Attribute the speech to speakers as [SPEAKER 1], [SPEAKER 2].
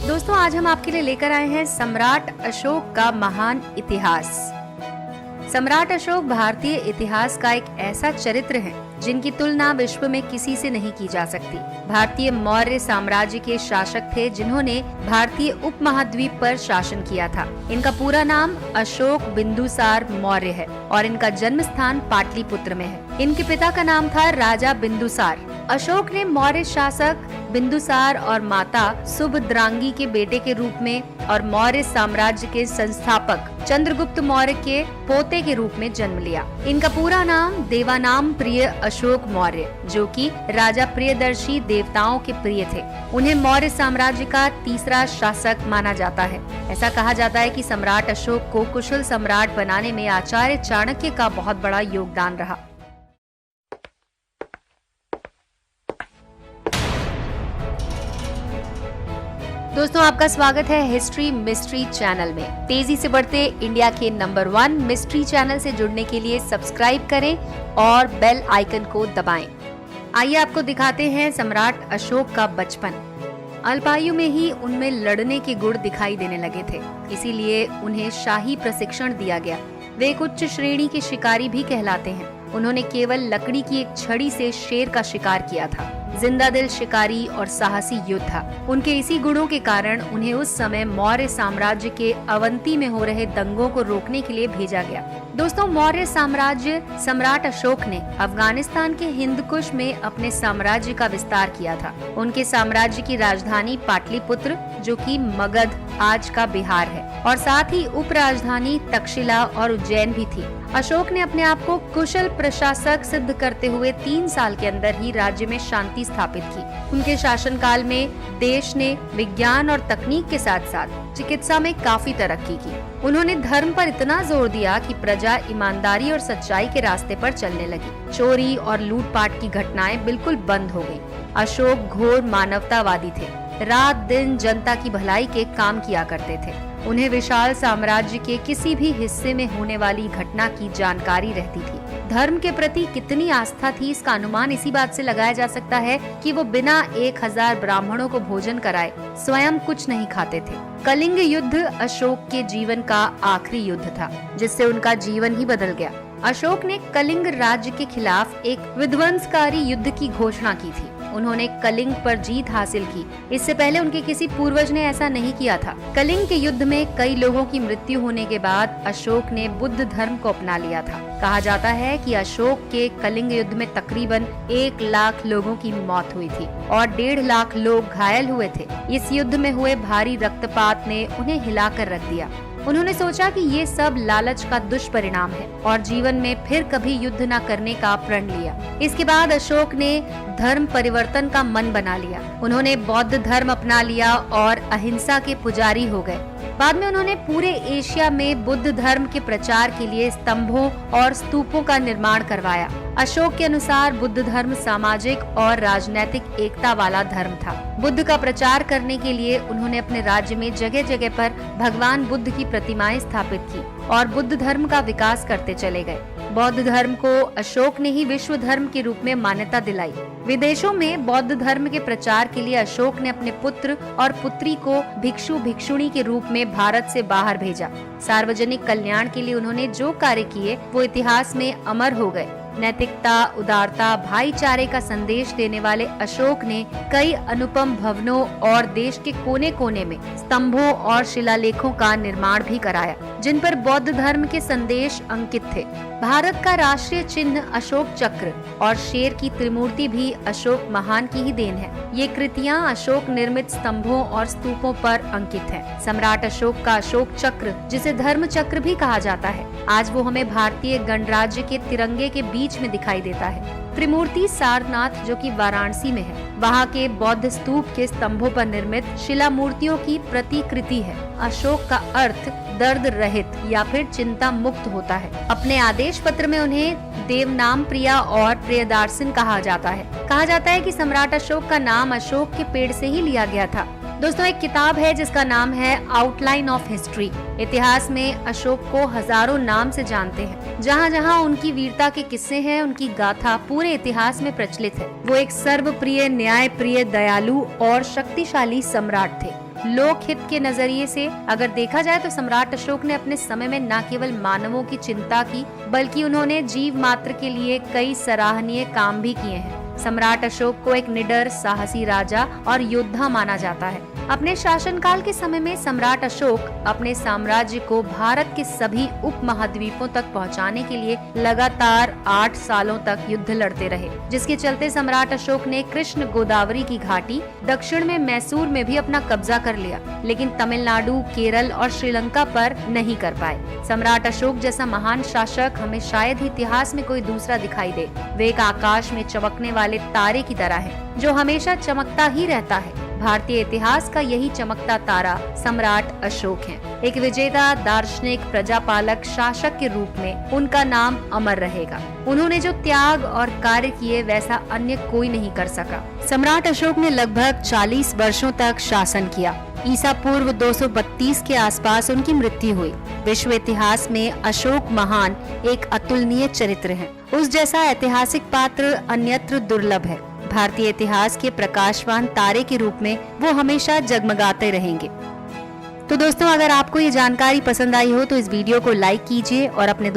[SPEAKER 1] दोस्तों आज हम आपके लिए लेकर आए हैं सम्राट अशोक का महान इतिहास। सम्राट अशोक भारतीय इतिहास का एक ऐसा चरित्र है जिनकी तुलना विश्व में किसी से नहीं की जा सकती। भारतीय मौर्य साम्राज्य के शासक थे जिन्होंने भारतीय उपमहाद्वीप पर शासन किया था। इनका पूरा नाम अशोक बिंदुसार मौर्य है और इनका जन्म स्थान पाटलिपुत्र में है। इनके पिता का नाम था राजा बिंदुसार। अशोक ने मौर्य शासक बिंदुसार और माता सुभद्रांगी के बेटे के रूप में और मौर्य साम्राज्य के संस्थापक चंद्रगुप्त मौर्य के पोते के रूप में जन्म लिया। इनका पूरा नाम देवानाम प्रिय अशोक मौर्य, जो कि राजा प्रियदर्शी देवताओं के प्रिय थे। उन्हें मौर्य साम्राज्य का तीसरा शासक माना जाता है। ऐसा कहा जाता है कि सम्राट अशोक को कुशल सम्राट बनाने में आचार्य चाणक्य का बहुत बड़ा योगदान रहा। दोस्तों आपका स्वागत है हिस्ट्री मिस्ट्री चैनल में। तेजी से बढ़ते इंडिया के नंबर 1 मिस्ट्री चैनल से जुड़ने के लिए सब्सक्राइब करें और बेल आइकन को दबाएं। आइए आपको दिखाते हैं सम्राट अशोक का बचपन। अल्पायु में ही उनमें लड़ने के गुण दिखाई देने लगे थे, इसीलिए उन्हें शाही प्रशिक्षण दिया गया। वे एक उच्च श्रेणी के शिकारी भी कहलाते हैं। उन्होंने केवल लकड़ी की एक छड़ी से शेर का शिकार किया था। जिंदा दिल शिकारी और साहसी योद्धा। उनके इसी गुणों के कारण उन्हें उस समय मौर्य साम्राज्य के अवंती में हो रहे दंगों को रोकने के लिए भेजा गया। दोस्तों मौर्य साम्राज्य सम्राट अशोक ने अफगानिस्तान के हिंदकुश में अपने साम्राज्य का विस्तार किया था। उनके साम्राज्य की राजधानी पाटलिपुत्र, जो कि मगध आज का बिहार है, और साथ ही उप राजधानी तक्षशिला और उज्जैन भी थी। अशोक ने अपने आप को कुशल प्रशासक सिद्ध करते हुए 3 साल के अंदर ही राज्य में शांति स्थापित की। उनके शासनकाल में देश ने विज्ञान और तकनीक के साथ साथ चिकित्सा में काफी तरक्की की। उन्होंने धर्म पर इतना जोर दिया कि प्रजा ईमानदारी और सच्चाई के रास्ते पर चलने लगी। चोरी और लूटपाट की घटनाएं बिल्कुल बंद हो गयी। अशोक घोर मानवतावादी थे। रात दिन जनता की भलाई के काम किया करते थे। उन्हें विशाल साम्राज्य के किसी भी हिस्से में होने वाली घटना की जानकारी रहती थी। धर्म के प्रति कितनी आस्था थी, इसका अनुमान इसी बात से लगाया जा सकता है कि वो बिना 1000 ब्राह्मणों को भोजन कराए स्वयं कुछ नहीं खाते थे। कलिंग युद्ध अशोक के जीवन का आखिरी युद्ध था, जिससे उनका जीवन ही बदल गया। अशोक ने कलिंग राज्य के खिलाफ एक विध्वंसकारी युद्ध की घोषणा की थी। उन्होंने कलिंग पर जीत हासिल की। इससे पहले उनके किसी पूर्वज ने ऐसा नहीं किया था। कलिंग के युद्ध में कई लोगों की मृत्यु होने के बाद अशोक ने बुद्ध धर्म को अपना लिया था। कहा जाता है कि अशोक के कलिंग युद्ध में तकरीबन 1 लाख लोगों की मौत हुई थी और 1.5 लाख लोग घायल हुए थे। इस युद्ध में हुए भारी रक्तपात ने उन्हें हिलाकर रख दिया। उन्होंने सोचा कि ये सब लालच का दुष्परिणाम है और जीवन में फिर कभी युद्ध न करने का प्रण लिया। इसके बाद अशोक ने धर्म परिवर्तन का मन बना लिया। उन्होंने बौद्ध धर्म अपना लिया और अहिंसा के पुजारी हो गए। बाद में उन्होंने पूरे एशिया में बुद्ध धर्म के प्रचार के लिए स्तंभों और स्तूपों का निर्माण करवाया। अशोक के अनुसार बुद्ध धर्म सामाजिक और राजनैतिक एकता वाला धर्म था। बुद्ध का प्रचार करने के लिए उन्होंने अपने राज्य में जगह जगह पर भगवान बुद्ध की प्रतिमाएं स्थापित की और बुद्ध धर्म का विकास करते चले गए। बौद्ध धर्म को अशोक ने ही विश्व धर्म के रूप में मान्यता दिलाई। विदेशों में बौद्ध धर्म के प्रचार के लिए अशोक ने अपने पुत्र और पुत्री को भिक्षु भिक्षुणी के रूप में भारत से बाहर भेजा। सार्वजनिक कल्याण के लिए उन्होंने जो कार्य किए वो इतिहास में अमर हो गए। नैतिकता, उदारता, भाईचारे का संदेश देने वाले अशोक ने कई अनुपम भवनों और देश के कोने कोने में स्तंभों और शिलालेखों का निर्माण भी कराया, जिन पर बौद्ध धर्म के संदेश अंकित थे। भारत का राष्ट्रीय चिन्ह अशोक चक्र और शेर की त्रिमूर्ति भी अशोक महान की ही देन है। ये कृतियां अशोक निर्मित स्तंभों और स्तूपों पर अंकित हैं। सम्राट अशोक का अशोक चक्र, जिसे धर्म चक्र भी कहा जाता है, आज वो हमें भारतीय गणराज्य के तिरंगे के बीच में दिखाई देता है। त्रिमूर्ति सारनाथ, जो कि वाराणसी में है, वहाँ के बौद्ध स्तूप के स्तंभों पर निर्मित शिला मूर्तियों की प्रतिकृति है। अशोक का अर्थ दर्द रहित या फिर चिंता मुक्त होता है। अपने आदेश पत्र में उन्हें देवनाम प्रिया और प्रियदार्शिन कहा जाता है। कहा जाता है कि सम्राट अशोक का नाम अशोक के पेड़ से ही लिया गया था। दोस्तों एक किताब है जिसका नाम है आउटलाइन ऑफ हिस्ट्री। इतिहास में अशोक को हजारों नाम से जानते हैं। जहाँ जहाँ उनकी वीरता के किस्से हैं, उनकी गाथा पूरे इतिहास में प्रचलित है। वो एक सर्वप्रिय, न्याय प्रिय, दयालु और शक्तिशाली सम्राट थे। लोकहित के नजरिए से अगर देखा जाए तो सम्राट अशोक ने अपने समय में न केवल मानवों की चिंता की, बल्कि उन्होंने जीव मात्र के लिए कई सराहनीय काम भी किए हैं। सम्राट अशोक को एक निडर, साहसी राजा और योद्धा माना जाता है। अपने शासनकाल के समय में सम्राट अशोक अपने साम्राज्य को भारत के सभी उपमहाद्वीपों तक पहुंचाने के लिए लगातार 8 सालों तक युद्ध लड़ते रहे, जिसके चलते सम्राट अशोक ने कृष्ण गोदावरी की घाटी, दक्षिण में मैसूर में भी अपना कब्जा कर लिया, लेकिन तमिलनाडु, केरल और श्रीलंका पर नहीं कर पाए। सम्राट अशोक जैसा महान शासक हमें शायद ही इतिहास में कोई दूसरा दिखाई दे। वे एक आकाश में चमकने वाले तारे की तरह है, जो हमेशा चमकता ही रहता है। भारतीय इतिहास का यही चमकता तारा सम्राट अशोक है। एक विजेता, दार्शनिक, प्रजापालक, शासक के रूप में उनका नाम अमर रहेगा। उन्होंने जो त्याग और कार्य किए वैसा अन्य कोई नहीं कर सका। सम्राट अशोक ने लगभग 40 वर्षों तक शासन किया। ईसा पूर्व 232 के आसपास उनकी मृत्यु हुई। विश्व इतिहास में अशोक महान एक अतुलनीय चरित्र है। उस जैसा ऐतिहासिक पात्र अन्यत्र दुर्लभ है। भारतीय इतिहास के प्रकाशवान तारे के रूप में वो हमेशा जगमगाते रहेंगे। तो दोस्तों, अगर आपको ये जानकारी पसंद आई हो तो इस वीडियो को लाइक कीजिए और अपने